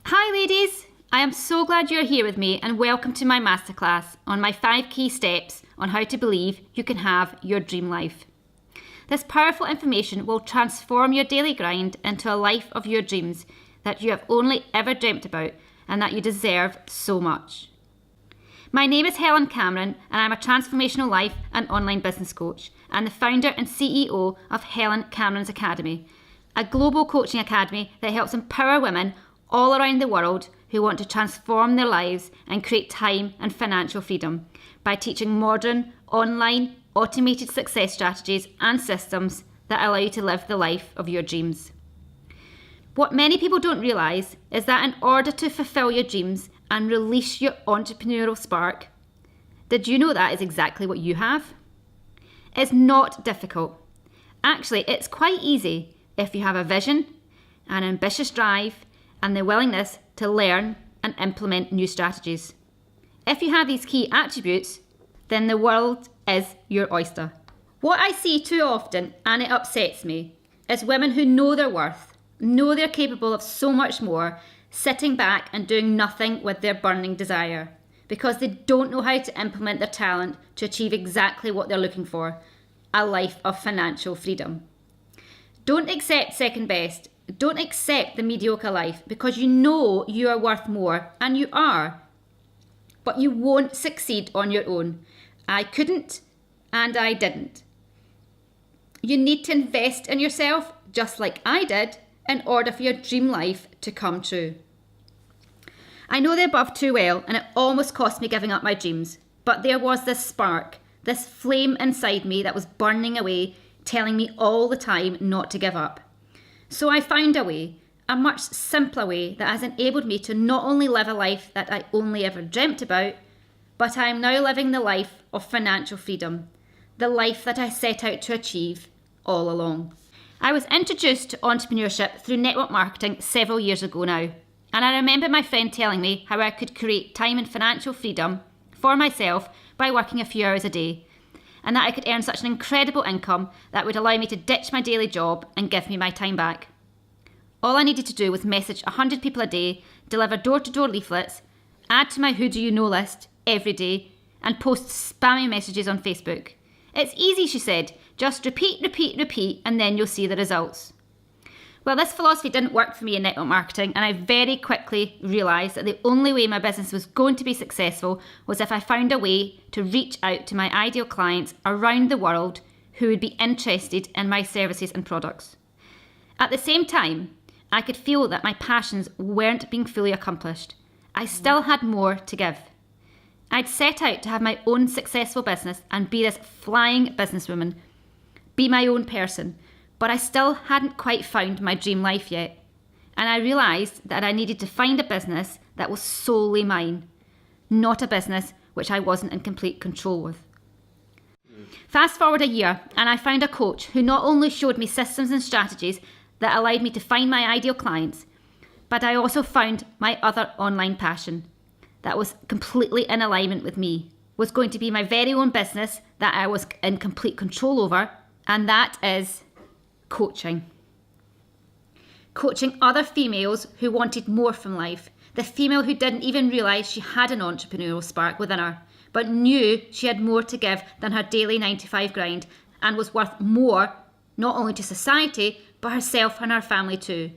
Hi ladies, I am so glad you're here with me and welcome to my masterclass on my 5 key steps on how to believe you can have your dream life. This powerful information will transform your daily grind into a life of your dreams that you have only ever dreamt about and that you deserve so much. My name is Helen Cameron and I'm a transformational life and online business coach and the founder and CEO of Helen Cameron's Academy, a global coaching academy that helps empower women all around the world who want to transform their lives and create time and financial freedom by teaching modern, online, automated success strategies and systems that allow you to live the life of your dreams. What many people don't realise is that in order to fulfil your dreams and release your entrepreneurial spark, did you know that is exactly what you have? It's not difficult. Actually, it's quite easy if you have a vision, an ambitious drive, and the willingness to learn and implement new strategies. If you have these key attributes, then the world is your oyster. What I see too often, and it upsets me, is women who know their worth, know they're capable of so much more, sitting back and doing nothing with their burning desire because they don't know how to implement their talent to achieve exactly what they're looking for, a life of financial freedom. Don't accept second best. Don't accept the mediocre life because you know you are worth more, and you are. But you won't succeed on your own. I couldn't, and I didn't. You need to invest in yourself, just like I did, in order for your dream life to come true. I know the above too well, and it almost cost me giving up my dreams. But there was this spark, this flame inside me that was burning away, telling me all the time not to give up. So I found a way, a much simpler way that has enabled me to not only live a life that I only ever dreamt about, but I am now living the life of financial freedom, the life that I set out to achieve all along. I was introduced to entrepreneurship through network marketing several years ago now, and I remember my friend telling me how I could create time and financial freedom for myself by working a few hours a day, and that I could earn such an incredible income that would allow me to ditch my daily job and give me my time back. All I needed to do was message 100 people a day, deliver door-to-door leaflets, add to my who do you know list every day, and post spammy messages on Facebook. It's easy, she said. Just repeat, and then you'll see the results. Well, this philosophy didn't work for me in network marketing, and I very quickly realised that the only way my business was going to be successful was if I found a way to reach out to my ideal clients around the world who would be interested in my services and products. At the same time, I could feel that my passions weren't being fully accomplished. I still had more to give. I'd set out to have my own successful business and be this flying businesswoman, be my own person, but I still hadn't quite found my dream life yet. And I realised that I needed to find a business that was solely mine, not a business which I wasn't in complete control with. Fast forward a year, and I found a coach who not only showed me systems and strategies that allowed me to find my ideal clients, but I also found my other online passion that was completely in alignment with me, was going to be my very own business that I was in complete control over, and that is coaching. Coaching other females who wanted more from life. The female who didn't even realise she had an entrepreneurial spark within her, but knew she had more to give than her daily 9-to-5 grind and was worth more, not only to society, but herself and her family too.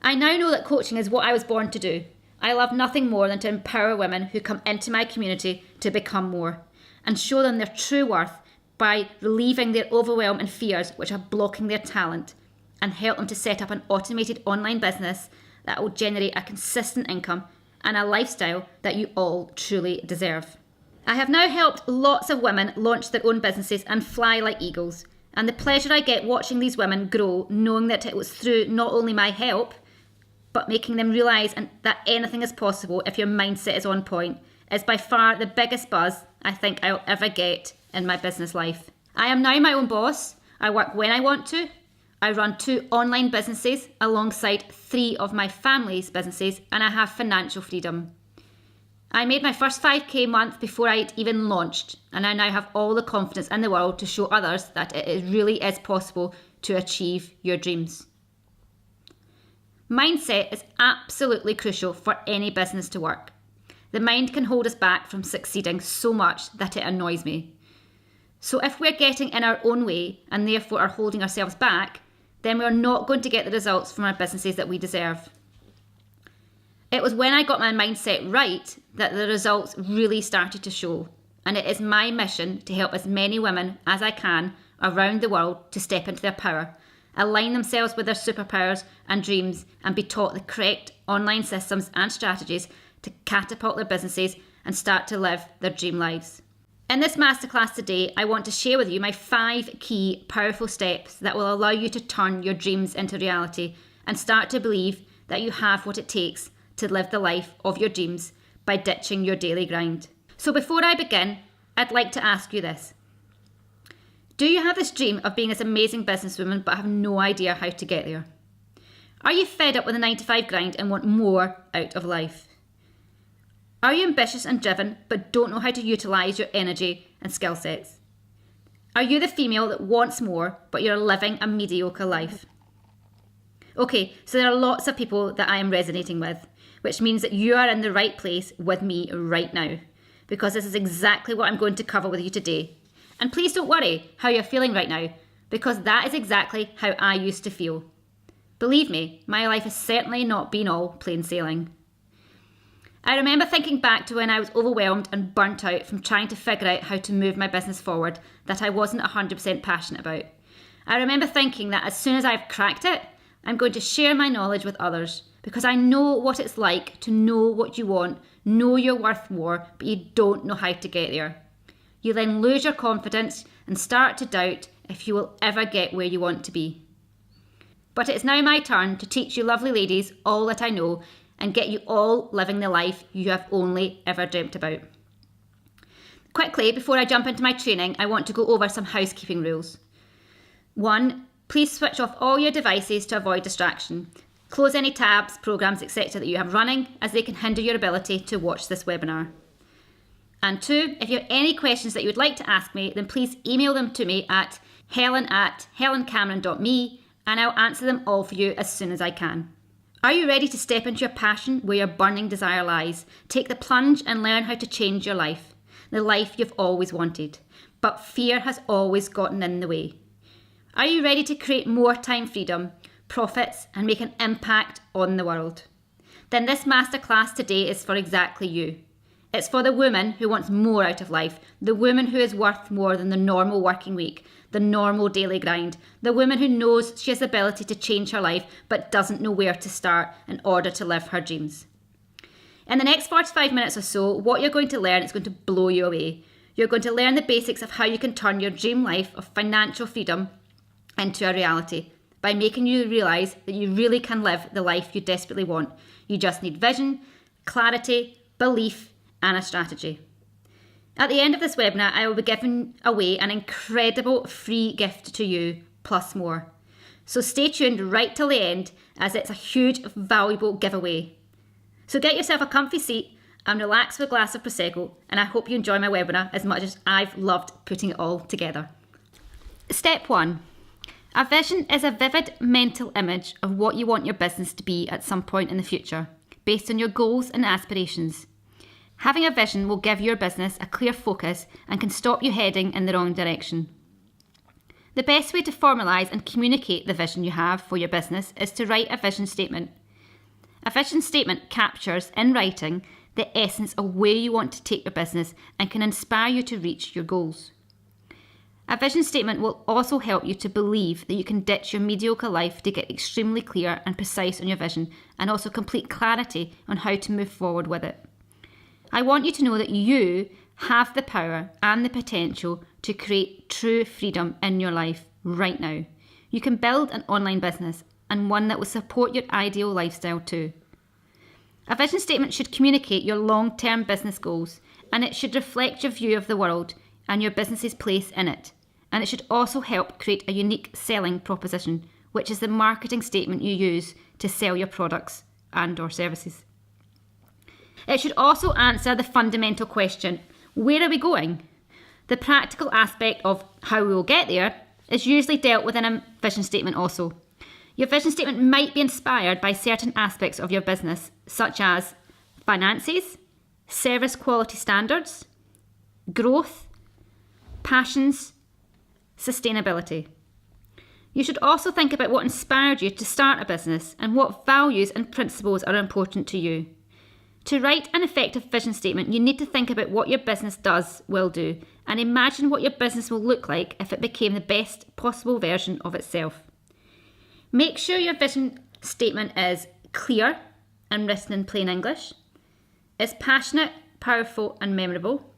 I now know that coaching is what I was born to do. I love nothing more than to empower women who come into my community to become more and show them their true worth by relieving their overwhelm and fears which are blocking their talent, and help them to set up an automated online business that will generate a consistent income and a lifestyle that you all truly deserve. I have now helped lots of women launch their own businesses and fly like eagles, and the pleasure I get watching these women grow, knowing that it was through not only my help, but making them realise that anything is possible if your mindset is on point, is by far the biggest buzz I think I'll ever get in my business life. I am now my own boss. I work when I want to. I run 2 online businesses alongside 3 of my family's businesses, and I have financial freedom. I made my first 5k month before I'd even launched, and I now have all the confidence in the world to show others that it really is possible to achieve your dreams. Mindset is absolutely crucial for any business to work. The mind can hold us back from succeeding so much that it annoys me. So if we're getting in our own way and therefore are holding ourselves back, then we're not going to get the results from our businesses that we deserve. It was when I got my mindset right that the results really started to show, and it is my mission to help as many women as I can around the world to step into their power, align themselves with their superpowers and dreams, and be taught the correct online systems and strategies to catapult their businesses and start to live their dream lives. In this masterclass today, I want to share with you my 5 key powerful steps that will allow you to turn your dreams into reality and start to believe that you have what it takes to live the life of your dreams by ditching your daily grind. So before I begin, I'd like to ask you this. Do you have this dream of being this amazing businesswoman but have no idea how to get there? Are you fed up with a 9-to-5 grind and want more out of life? Are you ambitious and driven but don't know how to utilise your energy and skill sets? Are you the female that wants more but you're living a mediocre life? Okay, so there are lots of people that I am resonating with, which means that you are in the right place with me right now, because this is exactly what I'm going to cover with you today. And please don't worry how you're feeling right now, because that is exactly how I used to feel. Believe me, my life has certainly not been all plain sailing. I remember thinking back to when I was overwhelmed and burnt out from trying to figure out how to move my business forward that I wasn't 100% passionate about. I remember thinking that as soon as I've cracked it, I'm going to share my knowledge with others, because I know what it's like to know what you want, know you're worth more, but you don't know how to get there. You then lose your confidence and start to doubt if you will ever get where you want to be. But it's now my turn to teach you lovely ladies all that I know and get you all living the life you have only ever dreamt about. Quickly, before I jump into my training, I want to go over some housekeeping rules. 1, please switch off all your devices to avoid distraction. Close any tabs, programs, etc. that you have running, as they can hinder your ability to watch this webinar. And 2, if you have any questions that you would like to ask me, then please email them to me at helen@helencameron.me and I'll answer them all for you as soon as I can. Are you ready to step into your passion where your burning desire lies? Take the plunge and learn how to change your life, the life you've always wanted, but fear has always gotten in the way. Are you ready to create more time freedom, profits, and make an impact on the world? Then this masterclass today is for exactly you. It's for the woman who wants more out of life, the woman who is worth more than the normal working week, the normal daily grind, the woman who knows she has the ability to change her life but doesn't know where to start in order to live her dreams. In the next 45 minutes or so, what you're going to learn is going to blow you away. You're going to learn the basics of how you can turn your dream life of financial freedom into a reality by making you realise that you really can live the life you desperately want. You just need vision, clarity, belief, and a strategy. At the end of this webinar, I will be giving away an incredible free gift to you, plus more. So stay tuned right till the end, as it's a huge, valuable giveaway. So get yourself a comfy seat and relax with a glass of Prosecco, and I hope you enjoy my webinar as much as I've loved putting it all together. Step 1. A vision is a vivid mental image of what you want your business to be at some point in the future, based on your goals and aspirations. Having a vision will give your business a clear focus and can stop you heading in the wrong direction. The best way to formalise and communicate the vision you have for your business is to write a vision statement. A vision statement captures, in writing, the essence of where you want to take your business and can inspire you to reach your goals. A vision statement will also help you to believe that you can ditch your mediocre life to get extremely clear and precise on your vision, and also complete clarity on how to move forward with it. I want you to know that you have the power and the potential to create true freedom in your life right now. You can build an online business, and one that will support your ideal lifestyle too. A vision statement should communicate your long-term business goals, and it should reflect your view of the world and your business's place in it. And it should also help create a unique selling proposition, which is the marketing statement you use to sell your products and/or services. It should also answer the fundamental question, where are we going? The practical aspect of how we will get there is usually dealt with in a vision statement also. Your vision statement might be inspired by certain aspects of your business, such as finances, service quality standards, growth, passions, sustainability. You should also think about what inspired you to start a business and what values and principles are important to you. To write an effective vision statement, you need to think about what your business will do, and imagine what your business will look like if it became the best possible version of itself. Make sure your vision statement is clear and written in plain English, is passionate, powerful and memorable,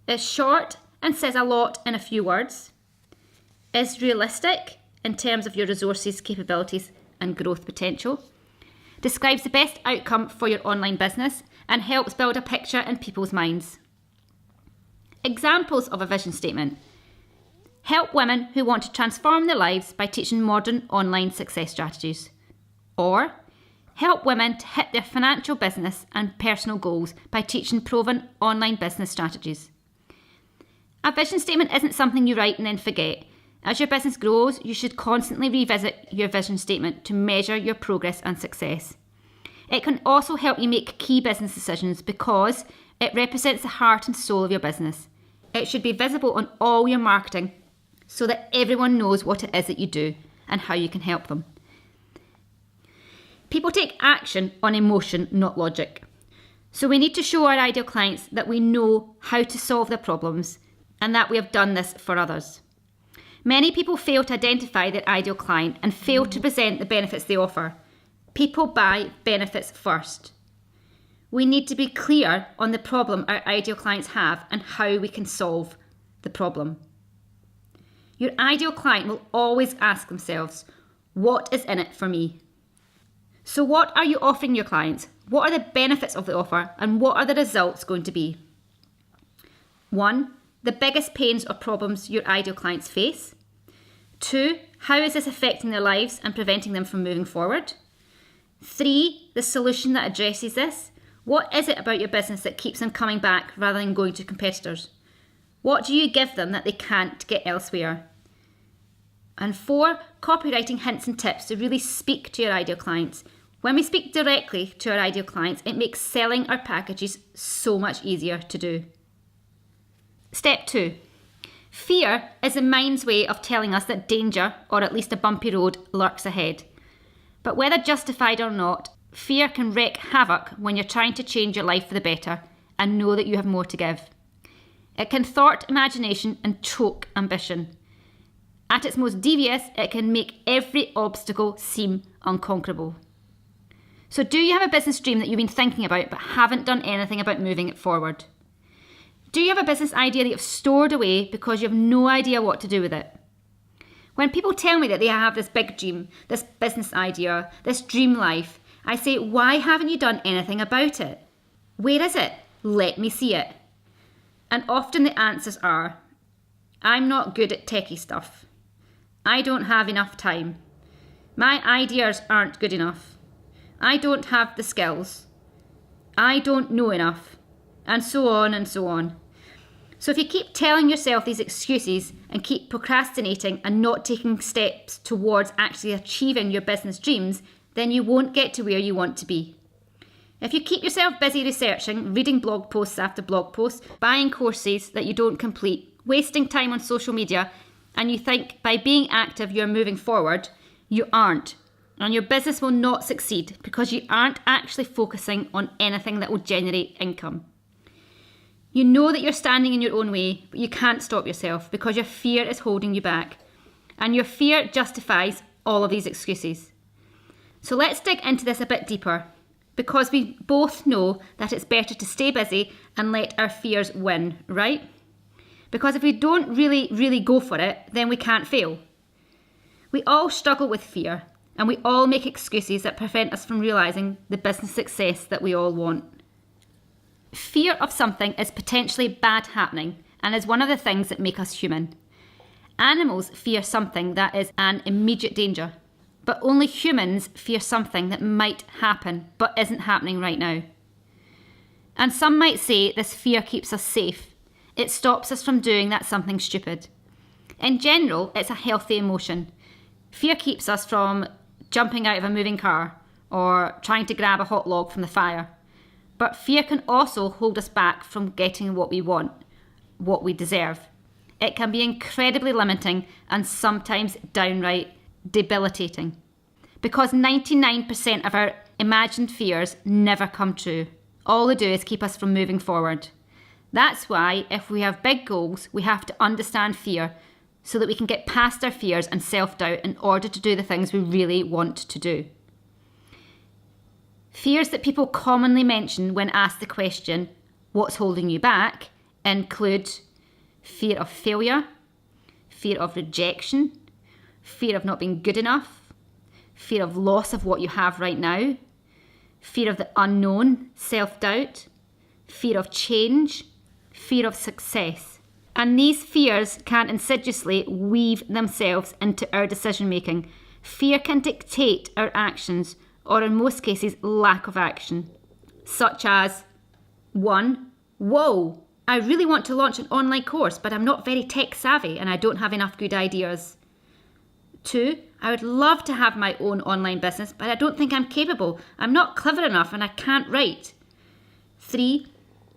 is short and says a lot in a few words, is realistic in terms of your resources, capabilities and growth potential, describes the best outcome for your online business and helps build a picture in people's minds. Examples of a vision statement: help women who want to transform their lives by teaching modern online success strategies. Or help women to hit their financial, business and personal goals by teaching proven online business strategies. A vision statement isn't something you write and then forget. As your business grows, you should constantly revisit your vision statement to measure your progress and success. It can also help you make key business decisions because it represents the heart and soul of your business. It should be visible on all your marketing so that everyone knows what it is that you do and how you can help them. People take action on emotion, not logic. So we need to show our ideal clients that we know how to solve their problems and that we have done this for others. Many people fail to identify their ideal client and fail to present the benefits they offer. People buy benefits first. We need to be clear on the problem our ideal clients have and how we can solve the problem. Your ideal client will always ask themselves, what is in it for me? So what are you offering your clients? What are the benefits of the offer and what are the results going to be? 1. The biggest pains or problems your ideal clients face. 2. How is this affecting their lives and preventing them from moving forward? 3. The solution that addresses this. What is it about your business that keeps them coming back rather than going to competitors? What do you give them that they can't get elsewhere? And 4. Copywriting hints and tips to really speak to your ideal clients. When we speak directly to our ideal clients, it makes selling our packages so much easier to do. Step 2. Fear is the mind's way of telling us that danger, or at least a bumpy road, lurks ahead. But whether justified or not, fear can wreak havoc when you're trying to change your life for the better and know that you have more to give. It can thwart imagination and choke ambition. At its most devious, it can make every obstacle seem unconquerable. So do you have a business dream that you've been thinking about but haven't done anything about moving it forward? Do you have a business idea that you've stored away because you have no idea what to do with it? When people tell me that they have this big dream, this business idea, this dream life, I say, why haven't you done anything about it? Where is it? Let me see it. And often the answers are, I'm not good at techie stuff. I don't have enough time. My ideas aren't good enough. I don't have the skills. I don't know enough. And so on and so on. So if you keep telling yourself these excuses and keep procrastinating and not taking steps towards actually achieving your business dreams, then you won't get to where you want to be. If you keep yourself busy researching, reading blog posts after blog posts, buying courses that you don't complete, wasting time on social media, and you think by being active you're moving forward, you aren't. And your business will not succeed because you aren't actually focusing on anything that will generate income. You know that you're standing in your own way, but you can't stop yourself because your fear is holding you back. And your fear justifies all of these excuses. So let's dig into this a bit deeper because we both know that it's better to stay busy and let our fears win, right? Because if we don't really go for it, then we can't fail. We all struggle with fear and we all make excuses that prevent us from realising the business success that we all want. Fear of something is potentially bad happening and is one of the things that make us human. Animals fear something that is an immediate danger, but only humans fear something that might happen but isn't happening right now. And some might say this fear keeps us safe. It stops us from doing that something stupid. In general, it's a healthy emotion. Fear keeps us from jumping out of a moving car, or trying to grab a hot log from the fire. But fear can also hold us back from getting what we want, what we deserve. It can be incredibly limiting and sometimes downright debilitating, because 99% of our imagined fears never come true. All they do is keep us from moving forward. That's why if we have big goals, we have to understand fear so that we can get past our fears and self-doubt in order to do the things we really want to do. Fears that people commonly mention when asked the question, what's holding you back, include fear of failure, fear of rejection, fear of not being good enough, fear of loss of what you have right now, fear of the unknown, self-doubt, fear of change, fear of success. And these fears can insidiously weave themselves into our decision making. Fear can dictate our actions, or in most cases, lack of action. Such as, 1. Whoa, I really want to launch an online course, but I'm not very tech savvy and I don't have enough good ideas. 2. I would love to have my own online business, but I don't think I'm capable. I'm not clever enough and I can't write. 3.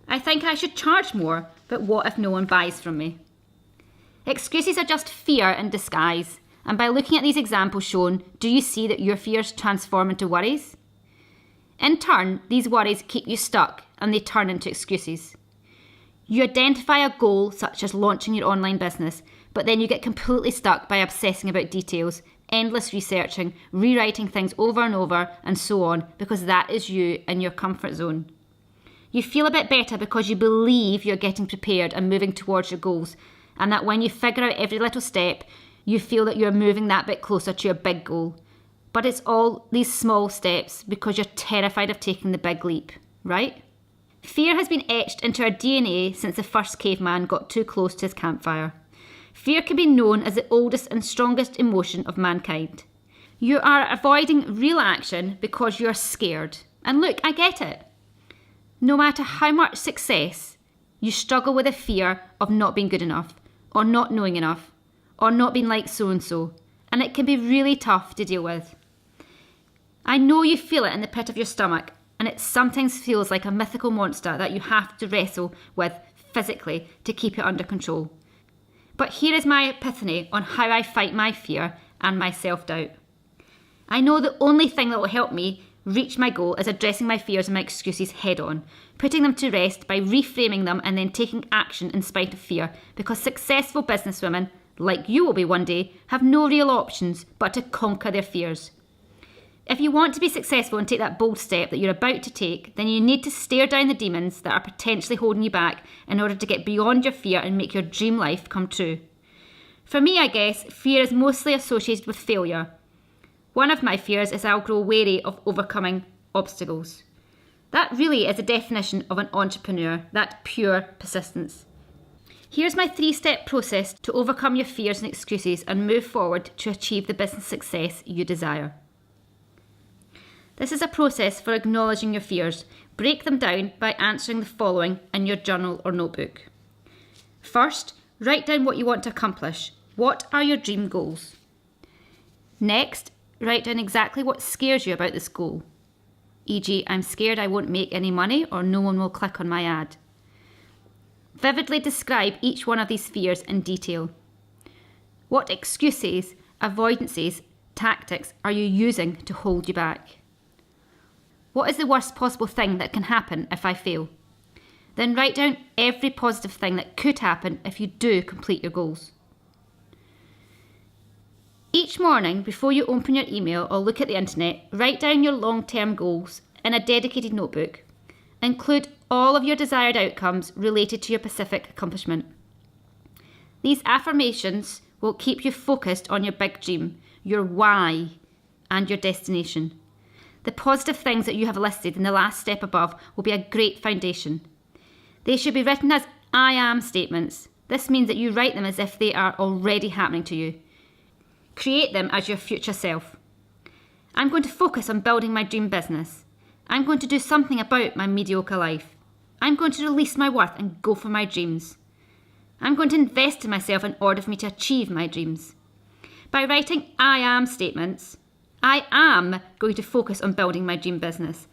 I think I should charge more, but what if no one buys from me? Excuses are just fear in disguise. And by looking at these examples shown, do you see that your fears transform into worries? In turn, these worries keep you stuck and they turn into excuses. You identify a goal such as launching your online business, but then you get completely stuck by obsessing about details, endless researching, rewriting things over and over, and so on, because that is you in your comfort zone. You feel a bit better because you believe you're getting prepared and moving towards your goals, and that when you figure out every little step, you feel that you're moving that bit closer to your big goal. But it's all these small steps because you're terrified of taking the big leap, right? Fear has been etched into our DNA since the first caveman got too close to his campfire. Fear can be known as the oldest and strongest emotion of mankind. You are avoiding real action because you're scared. And look, I get it. No matter how much success, you struggle with a fear of not being good enough, or not knowing enough, or not being like so-and-so, and it can be really tough to deal with. I know you feel it in the pit of your stomach, and it sometimes feels like a mythical monster that you have to wrestle with physically to keep it under control. But here is my epiphany on how I fight my fear and my self-doubt. I know the only thing that will help me reach my goal is addressing my fears and my excuses head on, putting them to rest by reframing them and then taking action in spite of fear, because successful businesswomen, like you will be one day, have no real options but to conquer their fears. If you want to be successful and take that bold step that you're about to take, then you need to stare down the demons that are potentially holding you back in order to get beyond your fear and make your dream life come true. For me, I guess, fear is mostly associated with failure. One of my fears is I'll grow wary of overcoming obstacles. That really is the definition of an entrepreneur, that pure persistence. Here's my 3-step process to overcome your fears and excuses and move forward to achieve the business success you desire. This is a process for acknowledging your fears. Break them down by answering the following in your journal or notebook. First, write down what you want to accomplish. What are your dream goals? Next, write down exactly what scares you about this goal. E.g., I'm scared I won't make any money or no one will click on my ad. Vividly describe each one of these fears in detail. What excuses, avoidances, tactics are you using to hold you back? What is the worst possible thing that can happen if I fail? Then write down every positive thing that could happen if you do complete your goals. Each morning, before you open your email or look at the internet, write down your long-term goals in a dedicated notebook. Include all of your desired outcomes related to your specific accomplishment. These affirmations will keep you focused on your big dream, your why, and your destination. The positive things that you have listed in the last step above will be a great foundation. They should be written as I am statements. This means that you write them as if they are already happening to you. Create them as your future self. I'm going to focus on building my dream business. I'm going to do something about my mediocre life. I'm going to release my worth and go for my dreams. I'm going to invest in myself in order for me to achieve my dreams. By writing I am statements, I am going to focus on building my dream business.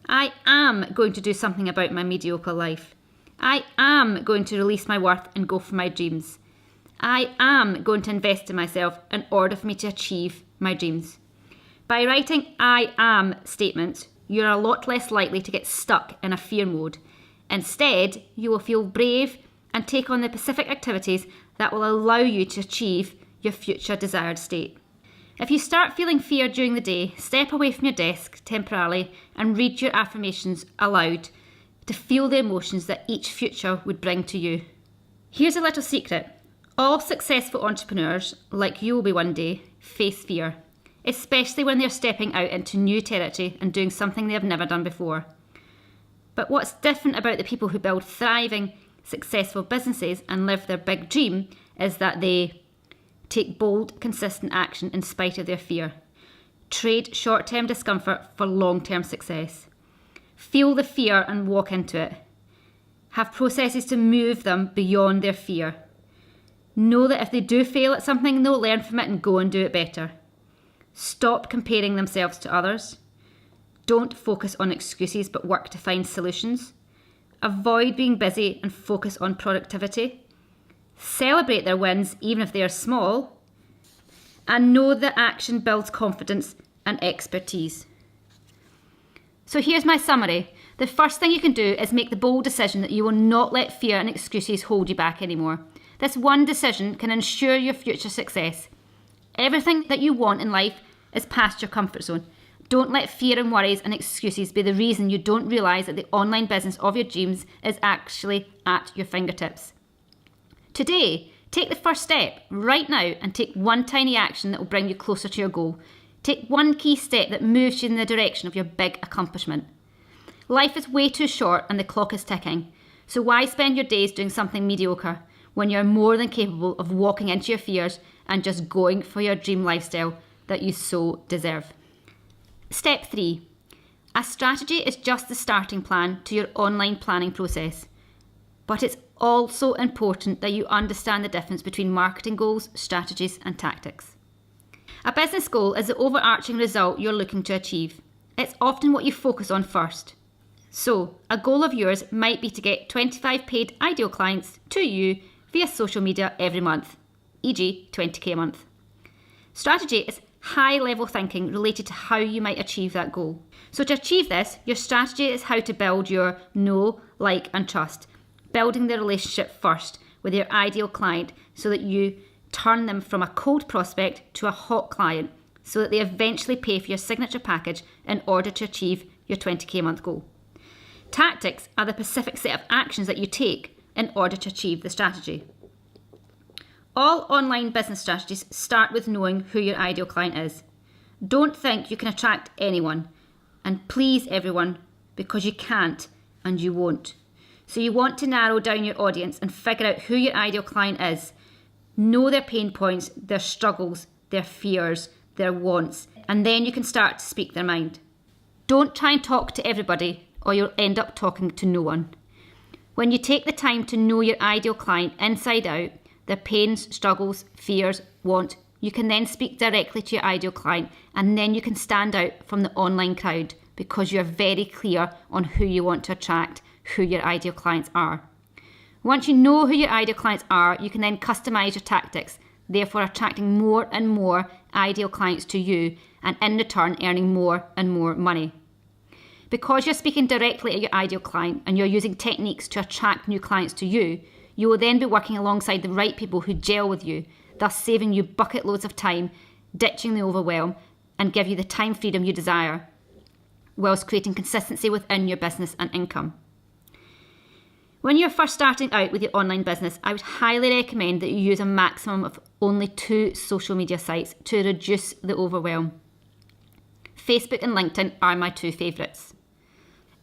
I am going to do something about my mediocre life. I am going to release my worth and go for my dreams. I am going to invest in myself in order for me to achieve my dreams. By writing I am statements, you're a lot less likely to get stuck in a fear mode. Instead, you will feel brave and take on the specific activities that will allow you to achieve your future desired state. If you start feeling fear during the day, step away from your desk temporarily and read your affirmations aloud to feel the emotions that each future would bring to you. Here's a little secret. All successful entrepreneurs, like you will be one day, face fear, especially when they're stepping out into new territory and doing something they have never done before. But what's different about the people who build thriving, successful businesses and live their big dream is that they take bold, consistent action in spite of their fear. Trade short-term discomfort for long-term success. Feel the fear and walk into it. Have processes to move them beyond their fear. Know that if they do fail at something, they'll learn from it and go and do it better. Stop comparing themselves to others. Don't focus on excuses but work to find solutions. Avoid being busy and focus on productivity. Celebrate their wins, even if they are small, and know that action builds confidence and expertise. So here's my summary. The first thing you can do is make the bold decision that you will not let fear and excuses hold you back anymore. This one decision can ensure your future success. Everything that you want in life is past your comfort zone. Don't let fear and worries and excuses be the reason you don't realise that the online business of your dreams is actually at your fingertips. Today, take the first step right now and take one tiny action that will bring you closer to your goal. Take one key step that moves you in the direction of your big accomplishment. Life is way too short and the clock is ticking. So why spend your days doing something mediocre when you're more than capable of walking into your fears and just going for your dream lifestyle that you so deserve? Step 3. A strategy is just the starting plan to your online planning process. But it's also important that you understand the difference between marketing goals, strategies, and tactics. A business goal is the overarching result you're looking to achieve. It's often what you focus on first. So, a goal of yours might be to get 25 paid ideal clients to you via social media every month, e.g. 20k a month. Strategy is high-level thinking related to how you might achieve that goal. So to achieve this, your strategy is how to build your know, like, and trust. Building the relationship first with your ideal client so that you turn them from a cold prospect to a hot client so that they eventually pay for your signature package in order to achieve your 20k a month goal. Tactics are the specific set of actions that you take in order to achieve the strategy. All online business strategies start with knowing who your ideal client is. Don't think you can attract anyone and please everyone because you can't and you won't. So you want to narrow down your audience and figure out who your ideal client is. Know their pain points, their struggles, their fears, their wants, and then you can start to speak their mind. Don't try and talk to everybody or you'll end up talking to no one. When you take the time to know your ideal client inside out, their pains, struggles, fears, want, you can then speak directly to your ideal client and then you can stand out from the online crowd because you're very clear on who you want to attract, who your ideal clients are. Once you know who your ideal clients are, you can then customize your tactics, therefore attracting more and more ideal clients to you and in return earning more and more money. Because you're speaking directly at your ideal client and you're using techniques to attract new clients to you, you will then be working alongside the right people who gel with you, thus saving you bucket loads of time, ditching the overwhelm, and give you the time freedom you desire, whilst creating consistency within your business and income. When you're first starting out with your online business, I would highly recommend that you use a maximum of only 2 social media sites to reduce the overwhelm. Facebook and LinkedIn are my 2 favourites.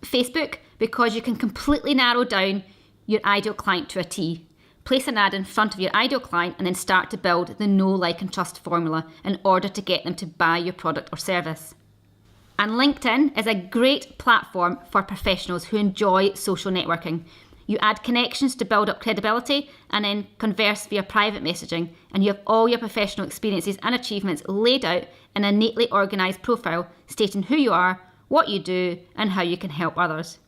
Facebook, because you can completely narrow down your ideal client to a T. Place an ad in front of your ideal client and then start to build the know, like and trust formula in order to get them to buy your product or service. And LinkedIn is a great platform for professionals who enjoy social networking. You add connections to build up credibility and then converse via private messaging, and you have all your professional experiences and achievements laid out in a neatly organised profile stating who you are, what you do, and how you can help others.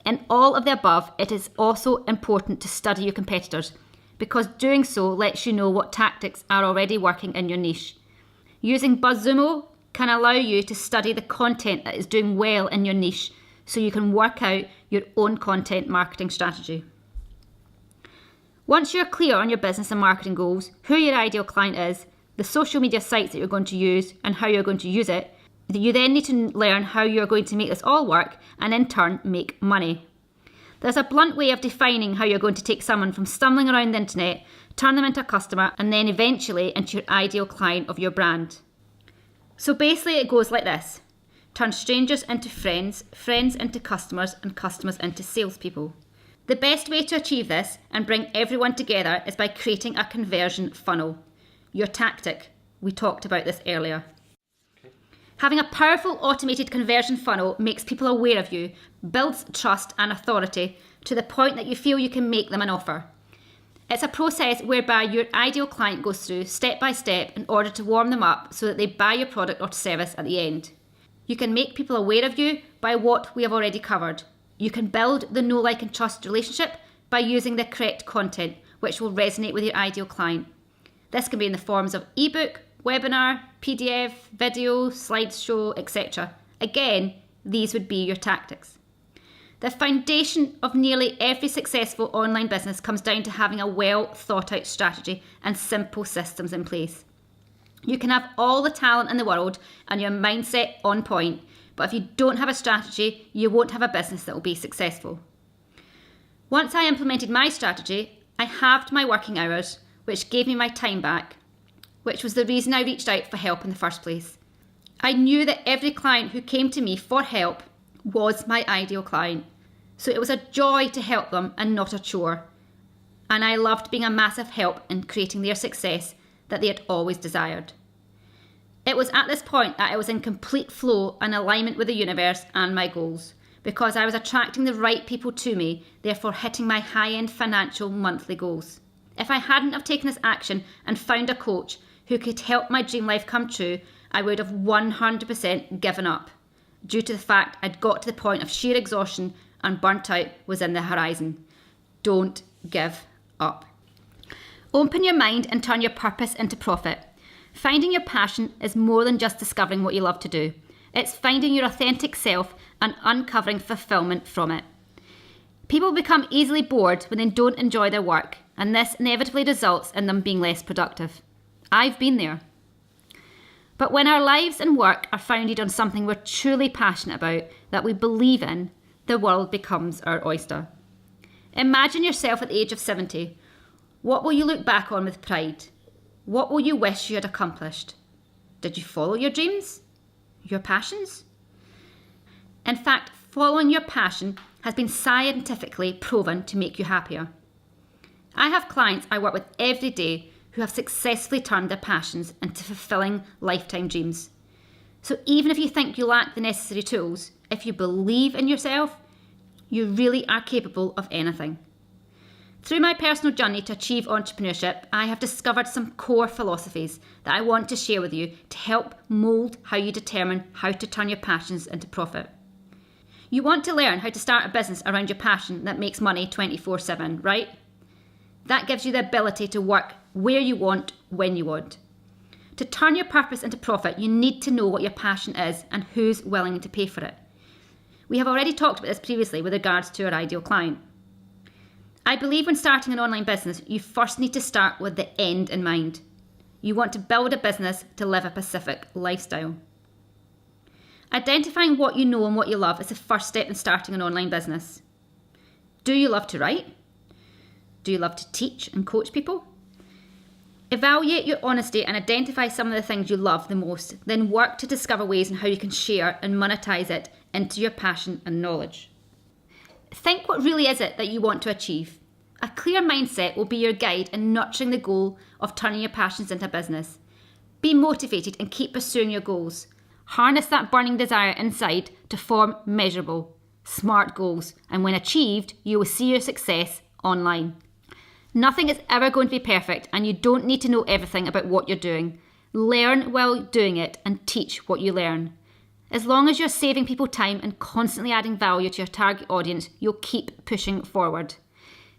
In all of the above, it is also important to study your competitors, because doing so lets you know what tactics are already working in your niche. Using BuzzSumo can allow you to study the content that is doing well in your niche, so you can work out your own content marketing strategy. Once you're clear on your business and marketing goals, who your ideal client is, the social media sites that you're going to use, and how you're going to use it, you then need to learn how you're going to make this all work and in turn make money. There's a blunt way of defining how you're going to take someone from stumbling around the internet, turn them into a customer, and then eventually into your ideal client of your brand. So basically it goes like this. Turn strangers into friends, friends into customers, and customers into salespeople. The best way to achieve this and bring everyone together is by creating a conversion funnel. Your tactic. We talked about this earlier. Having a powerful automated conversion funnel makes people aware of you, builds trust and authority to the point that you feel you can make them an offer. It's a process whereby your ideal client goes through step by step in order to warm them up so that they buy your product or service at the end. You can make people aware of you by what we have already covered. You can build the know, like and trust relationship by using the correct content, which will resonate with your ideal client. This can be in the forms of ebook, webinar, PDF, video, slideshow, etc. Again, these would be your tactics. The foundation of nearly every successful online business comes down to having a well thought out strategy and simple systems in place. You can have all the talent in the world and your mindset on point, but if you don't have a strategy, you won't have a business that will be successful. Once I implemented my strategy, I halved my working hours, which gave me my time back, which was the reason I reached out for help in the first place. I knew that every client who came to me for help was my ideal client, so it was a joy to help them and not a chore. And I loved being a massive help in creating their success that they had always desired. It was at this point that I was in complete flow and alignment with the universe and my goals, because I was attracting the right people to me, therefore hitting my high-end financial monthly goals. If I hadn't have taken this action and found a coach who could help my dream life come true, I would have 100% given up, due to the fact I'd got to the point of sheer exhaustion and burnt out was in the horizon. Don't give up. Open your mind and turn your purpose into profit. Finding your passion is more than just discovering what you love to do. It's finding your authentic self and uncovering fulfillment from it. People become easily bored when they don't enjoy their work, and this inevitably results in them being less productive. I've been there. But when our lives and work are founded on something we're truly passionate about, that we believe in, the world becomes our oyster. Imagine yourself at the age of 70. What will you look back on with pride? What will you wish you had accomplished? Did you follow your dreams? Your passions? In fact, following your passion has been scientifically proven to make you happier. I have clients I work with every day who have successfully turned their passions into fulfilling lifetime dreams. So even if you think you lack the necessary tools, if you believe in yourself, you really are capable of anything. Through my personal journey to achieve entrepreneurship, I have discovered some core philosophies that I want to share with you to help mould how you determine how to turn your passions into profit. You want to learn how to start a business around your passion that makes money 24/7, right? That gives you the ability to work where you want, when you want. To turn your purpose into profit, you need to know what your passion is and who's willing to pay for it. We have already talked about this previously with regards to our ideal client. I believe when starting an online business, you first need to start with the end in mind. You want to build a business to live a Pacific lifestyle. Identifying what you know and what you love is the first step in starting an online business. Do you love to write? Do you love to teach and coach people? Evaluate your honesty and identify some of the things you love the most, then work to discover ways in how you can share and monetize it into your passion and knowledge. Think, what really is it that you want to achieve? A clear mindset will be your guide in nurturing the goal of turning your passions into business. Be motivated and keep pursuing your goals. Harness that burning desire inside to form measurable, SMART goals, and when achieved, you will see your success online. Nothing is ever going to be perfect, and you don't need to know everything about what you're doing. Learn while doing it and teach what you learn. As long as you're saving people time and constantly adding value to your target audience, you'll keep pushing forward.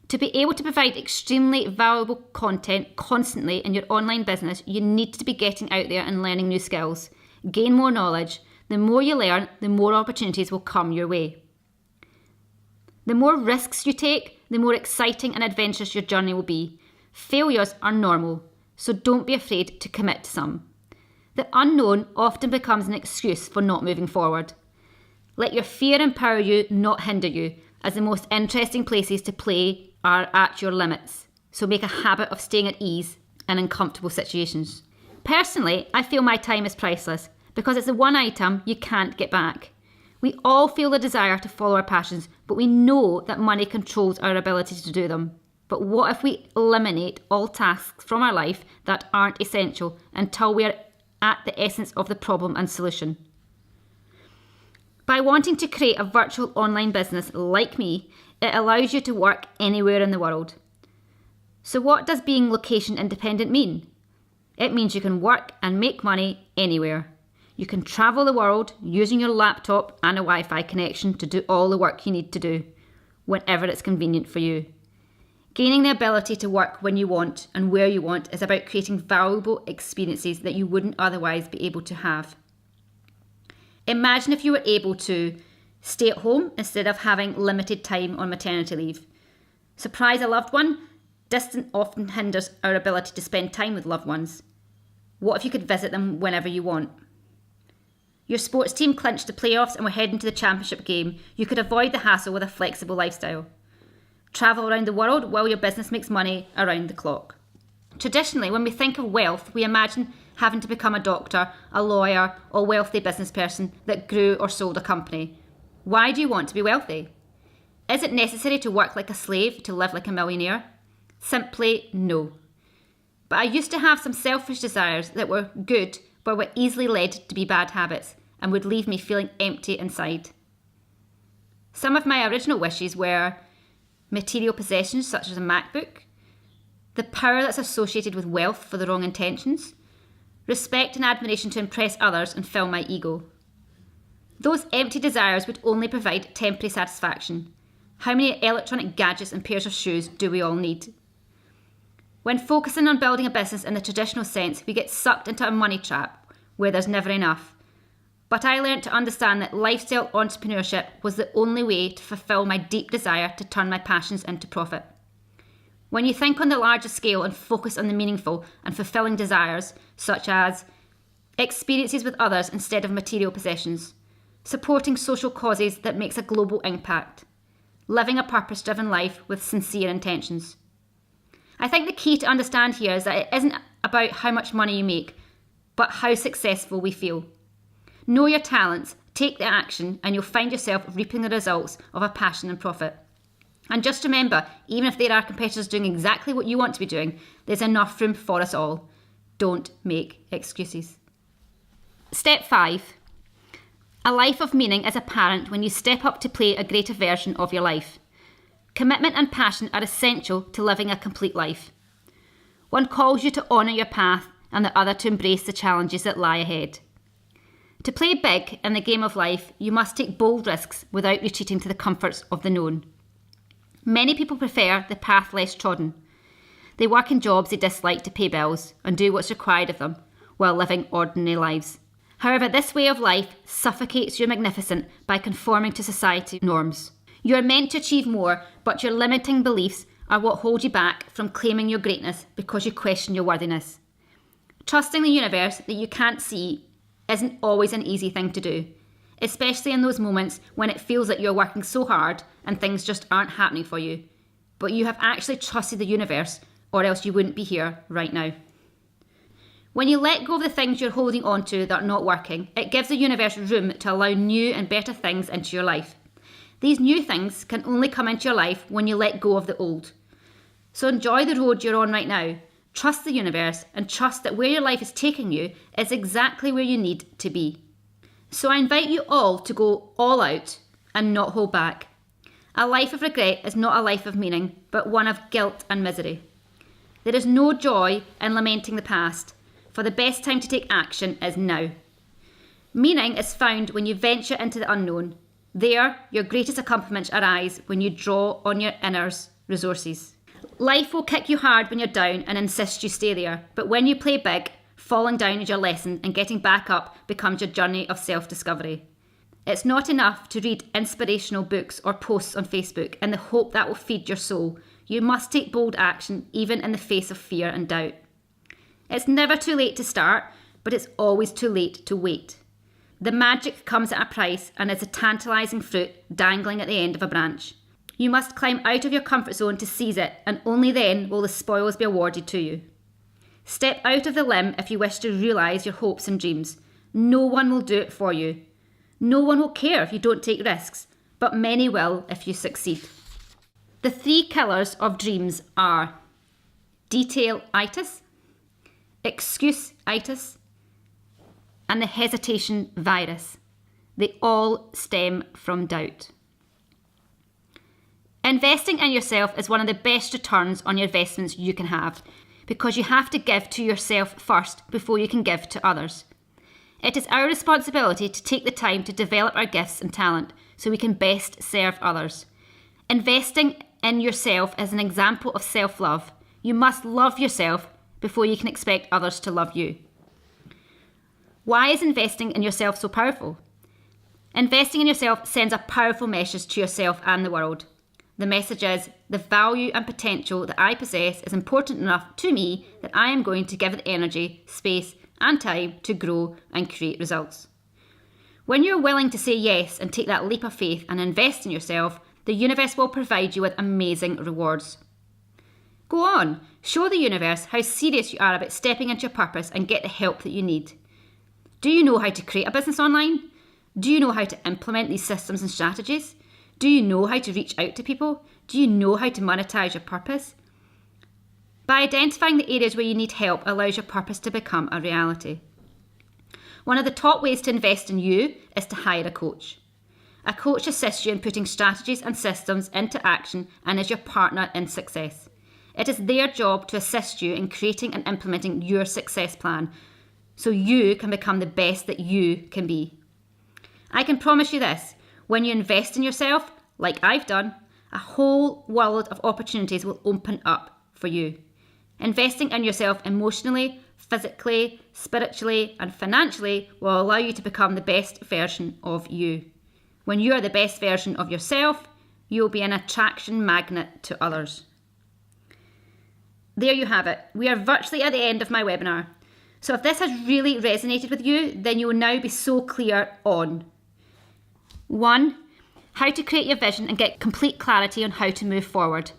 To be able to provide extremely valuable content constantly in your online business, you need to be getting out there and learning new skills. Gain more knowledge. The more you learn, the more opportunities will come your way. The more risks you take, the more exciting and adventurous your journey will be. Failures are normal, so don't be afraid to commit to some. The unknown often becomes an excuse for not moving forward. Let your fear empower you, not hinder you, as the most interesting places to play are at your limits. So make a habit of staying at ease in uncomfortable situations. Personally, I feel my time is priceless because it's the one item you can't get back. We all feel the desire to follow our passions, but we know that money controls our ability to do them. But what if we eliminate all tasks from our life that aren't essential until we are at the essence of the problem and solution? By wanting to create a virtual online business like me, it allows you to work anywhere in the world. So what does being location independent mean? It means you can work and make money anywhere. You can travel the world using your laptop and a Wi-Fi connection to do all the work you need to do, whenever it's convenient for you. Gaining the ability to work when you want and where you want is about creating valuable experiences that you wouldn't otherwise be able to have. Imagine if you were able to stay at home instead of having limited time on maternity leave. Surprise a loved one? Distance often hinders our ability to spend time with loved ones. What if you could visit them whenever you want? Your sports team clinched the playoffs and were heading to the championship game. You could avoid the hassle with a flexible lifestyle. Travel around the world while your business makes money around the clock. Traditionally, when we think of wealth, we imagine having to become a doctor, a lawyer, or wealthy business person that grew or sold a company. Why do you want to be wealthy? Is it necessary to work like a slave to live like a millionaire? Simply no. But I used to have some selfish desires that were good but were easily led to be bad habits and would leave me feeling empty inside. Some of my original wishes were material possessions such as a MacBook, the power that's associated with wealth for the wrong intentions, respect and admiration to impress others and fill my ego. Those empty desires would only provide temporary satisfaction. How many electronic gadgets and pairs of shoes do we all need? When focusing on building a business in the traditional sense, we get sucked into a money trap where there's never enough. But I learned to understand that lifestyle entrepreneurship was the only way to fulfill my deep desire to turn my passions into profit. When you think on the larger scale and focus on the meaningful and fulfilling desires, such as experiences with others instead of material possessions, supporting social causes that makes a global impact, living a purpose-driven life with sincere intentions. I think the key to understand here is that it isn't about how much money you make, but how successful we feel. Know your talents, take the action, and you'll find yourself reaping the results of a passion and profit. And just remember, even if there are competitors doing exactly what you want to be doing, there's enough room for us all. Don't make excuses. Step 5. A life of meaning is apparent when you step up to play a greater version of your life. Commitment and passion are essential to living a complete life. One calls you to honour your path and the other to embrace the challenges that lie ahead. To play big in the game of life, you must take bold risks without retreating to the comforts of the known. Many people prefer the path less trodden. They work in jobs they dislike to pay bills and do what's required of them while living ordinary lives. However, this way of life suffocates your magnificence by conforming to society norms. You are meant to achieve more, but your limiting beliefs are what hold you back from claiming your greatness because you question your worthiness. Trusting the universe that you can't see isn't always an easy thing to do, especially in those moments when it feels like you're working so hard and things just aren't happening for you. But you have actually trusted the universe, or else you wouldn't be here right now. When you let go of the things you're holding on to that are not working, it gives the universe room to allow new and better things into your life. These new things can only come into your life when you let go of the old. So enjoy the road you're on right now. Trust the universe and trust that where your life is taking you is exactly where you need to be. So I invite you all to go all out and not hold back. A life of regret is not a life of meaning, but one of guilt and misery. There is no joy in lamenting the past, for the best time to take action is now. Meaning is found when you venture into the unknown. There, your greatest accomplishments arise when you draw on your inner resources. Life will kick you hard when you're down and insist you stay there, but when you play big, falling down is your lesson and getting back up becomes your journey of self-discovery. It's not enough to read inspirational books or posts on Facebook in the hope that will feed your soul. You must take bold action even in the face of fear and doubt. It's never too late to start, but it's always too late to wait. The magic comes at a price and is a tantalising fruit dangling at the end of a branch. You must climb out of your comfort zone to seize it, and only then will the spoils be awarded to you. Step out of the limb if you wish to realise your hopes and dreams. No one will do it for you. No one will care if you don't take risks, but many will if you succeed. The 3 killers of dreams are detail-itis, excuse-itis, and the hesitation virus. They all stem from doubt. Investing in yourself is one of the best returns on your investments you can have, because you have to give to yourself first before you can give to others. It is our responsibility to take the time to develop our gifts and talent so we can best serve others. Investing in yourself is an example of self-love. You must love yourself before you can expect others to love you. Why is investing in yourself so powerful? Investing in yourself sends a powerful message to yourself and the world. The message is, the value and potential that I possess is important enough to me that I am going to give it energy, space, and time to grow and create results. When you're willing to say yes and take that leap of faith and invest in yourself, the universe will provide you with amazing rewards. Go on, show the universe how serious you are about stepping into your purpose and get the help that you need. Do you know how to create a business online? Do you know how to implement these systems and strategies? Do you know how to reach out to people? Do you know how to monetize your purpose? By identifying the areas where you need help allows your purpose to become a reality. One of the top ways to invest in you is to hire a coach. A coach assists you in putting strategies and systems into action and is your partner in success. It is their job to assist you in creating and implementing your success plan so you can become the best that you can be. I can promise you this, when you invest in yourself, like I've done, a whole world of opportunities will open up for you. Investing in yourself emotionally, physically, spiritually, and financially will allow you to become the best version of you. When you are the best version of yourself, you'll be an attraction magnet to others. There you have it. We are virtually at the end of my webinar. So if this has really resonated with you, then you will now be so clear on 1. How to create your vision and get complete clarity on how to move forward.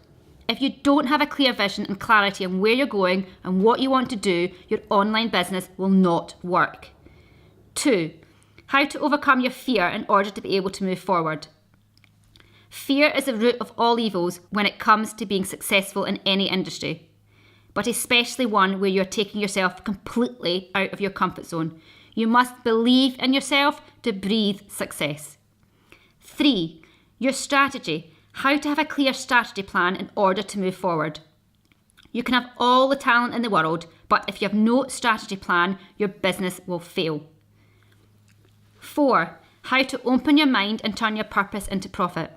If you don't have a clear vision and clarity on where you're going and what you want to do, your online business will not work. 2. How to overcome your fear in order to be able to move forward. Fear is the root of all evils when it comes to being successful in any industry, but especially one where you're taking yourself completely out of your comfort zone. You must believe in yourself to breathe success. 3. Your strategy. How to have a clear strategy plan in order to move forward. You can have all the talent in the world, but if you have no strategy plan, your business will fail. 4. How to open your mind and turn your purpose into profit.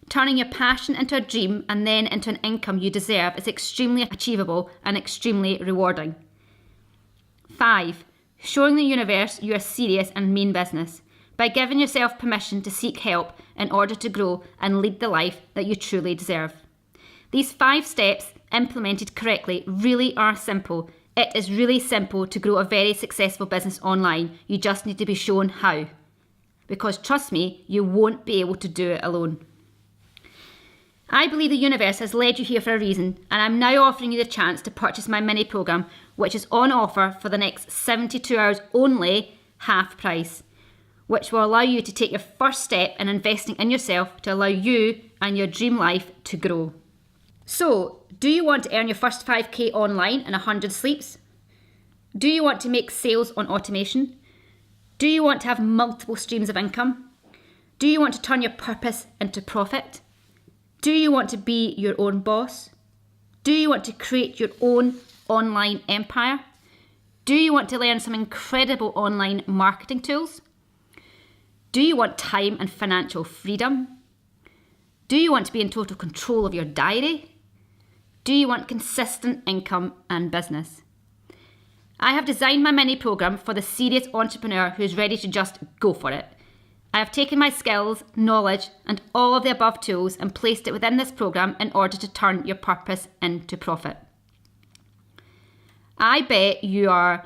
Turning your passion into a dream and then into an income you deserve is extremely achievable and extremely rewarding. 5. Showing the universe you are serious and mean business by giving yourself permission to seek help in order to grow and lead the life that you truly deserve. These 5 steps, implemented correctly, really are simple. It is really simple to grow a very successful business online. You just need to be shown how. Because trust me, you won't be able to do it alone. I believe the universe has led you here for a reason, and I'm now offering you the chance to purchase my mini program, which is on offer for the next 72 hours only, half price, which will allow you to take your first step in investing in yourself to allow you and your dream life to grow. So, do you want to earn your first 5k online in 100 sleeps? Do you want to make sales on automation? Do you want to have multiple streams of income? Do you want to turn your purpose into profit? Do you want to be your own boss? Do you want to create your own online empire? Do you want to learn some incredible online marketing tools? Do you want time and financial freedom? Do you want to be in total control of your diary? Do you want consistent income and business? I have designed my mini program for the serious entrepreneur who's ready to just go for it. I have taken my skills, knowledge, and all of the above tools and placed it within this program in order to turn your purpose into profit. I bet you are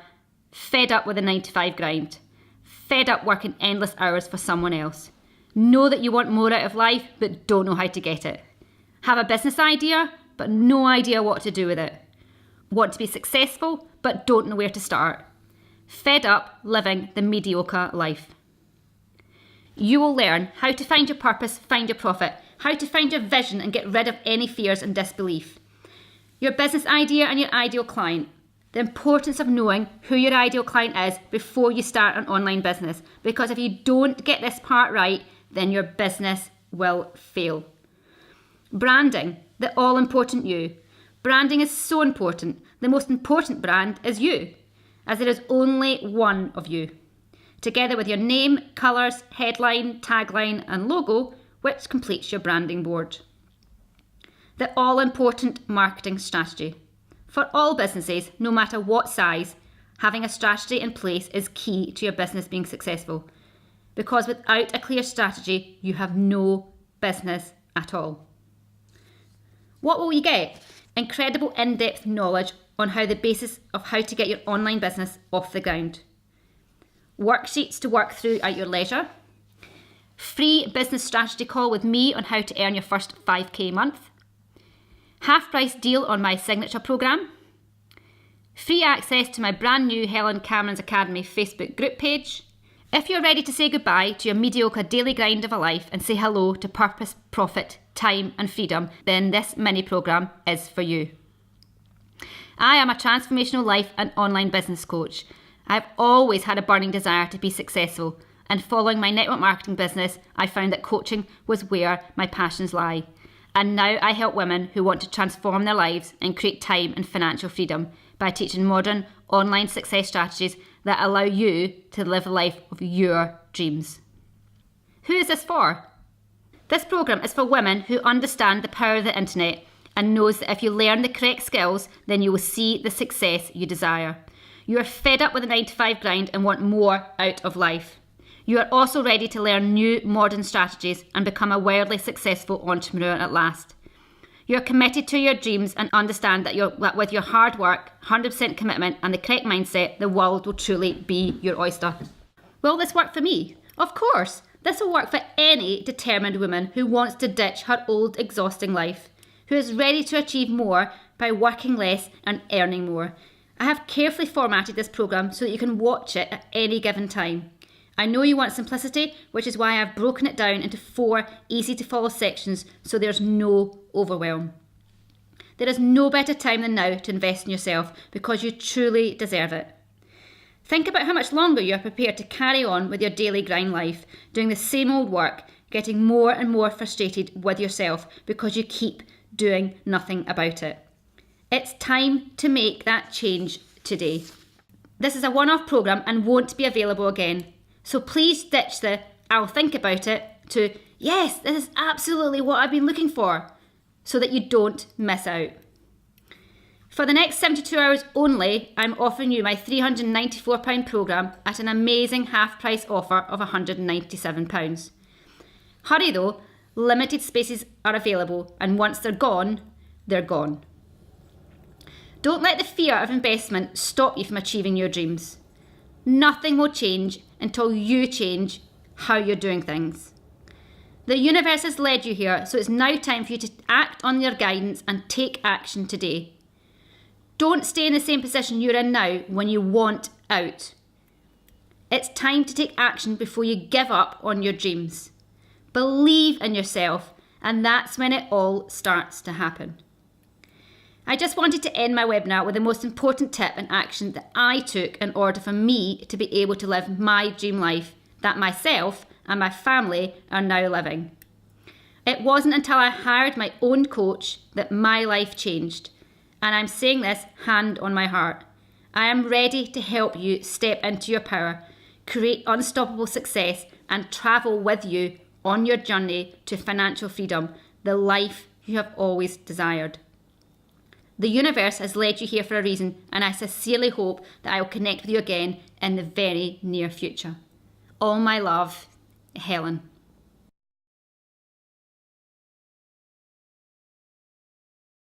fed up with a 9-to-5 grind, fed up working endless hours for someone else. Know that you want more out of life, but don't know how to get it. Have a business idea, but no idea what to do with it. Want to be successful, but don't know where to start. Fed up living the mediocre life. You will learn how to find your purpose, find your profit, how to find your vision and get rid of any fears and disbelief. Your business idea and your ideal client. The importance of knowing who your ideal client is before you start an online business. Because if you don't get this part right, then your business will fail. Branding, the all-important you. Branding is so important. The most important brand is you, as there is only one of you. Together with your name, colours, headline, tagline and logo, which completes your branding board. The all-important marketing strategy. For all businesses, no matter what size, having a strategy in place is key to your business being successful. Because without a clear strategy, you have no business at all. What will you get? Incredible in-depth knowledge on how the basis of how to get your online business off the ground. Worksheets to work through at your leisure. Free business strategy call with me on how to earn your first 5k month. Half price deal on my signature programme. Free access to my brand new Helen Cameron's Academy Facebook group page. If you're ready to say goodbye to your mediocre daily grind of a life and say hello to purpose, profit, time and freedom, then this mini programme is for you. I am a transformational life and online business coach. I've always had a burning desire to be successful, and following my network marketing business, I found that coaching was where my passions lie. And now I help women who want to transform their lives and create time and financial freedom by teaching modern online success strategies that allow you to live the life of your dreams. Who is this for? This programme is for women who understand the power of the internet and knows that if you learn the correct skills, then you will see the success you desire. You are fed up with a 9-to-5 grind and want more out of life. You are also ready to learn new modern strategies and become a wildly successful entrepreneur at last. You are committed to your dreams and understand that with your hard work, 100% commitment and the correct mindset, the world will truly be your oyster. Will this work for me? Of course. This will work for any determined woman who wants to ditch her old exhausting life, who is ready to achieve more by working less and earning more. I have carefully formatted this programme so that you can watch it at any given time. I know you want simplicity, which is why I've broken it down into 4 easy to follow sections so there's no overwhelm. There is no better time than now to invest in yourself because you truly deserve it. Think about how much longer you are prepared to carry on with your daily grind life, doing the same old work, getting more and more frustrated with yourself because you keep doing nothing about it. It's time to make that change today. This is a one-off programme and won't be available again. So please ditch the "I'll think about it" to "Yes, this is absolutely what I've been looking for," so that you don't miss out. For the next 72 hours only, I'm offering you my £394 programme at an amazing half-price offer of £197. Hurry though, limited spaces are available and once they're gone, they're gone. Don't let the fear of investment stop you from achieving your dreams. Nothing will change until you change how you're doing things. The universe has led you here, so it's now time for you to act on your guidance and take action today. Don't stay in the same position you're in now when you want out. It's time to take action before you give up on your dreams. Believe in yourself, and that's when it all starts to happen. I just wanted to end my webinar with the most important tip and action that I took in order for me to be able to live my dream life that myself and my family are now living. It wasn't until I hired my own coach that my life changed. And I'm saying this hand on my heart. I am ready to help you step into your power, create unstoppable success, and travel with you on your journey to financial freedom, the life you have always desired. The universe has led you here for a reason, and I sincerely hope that I will connect with you again in the very near future. All my love, Helen.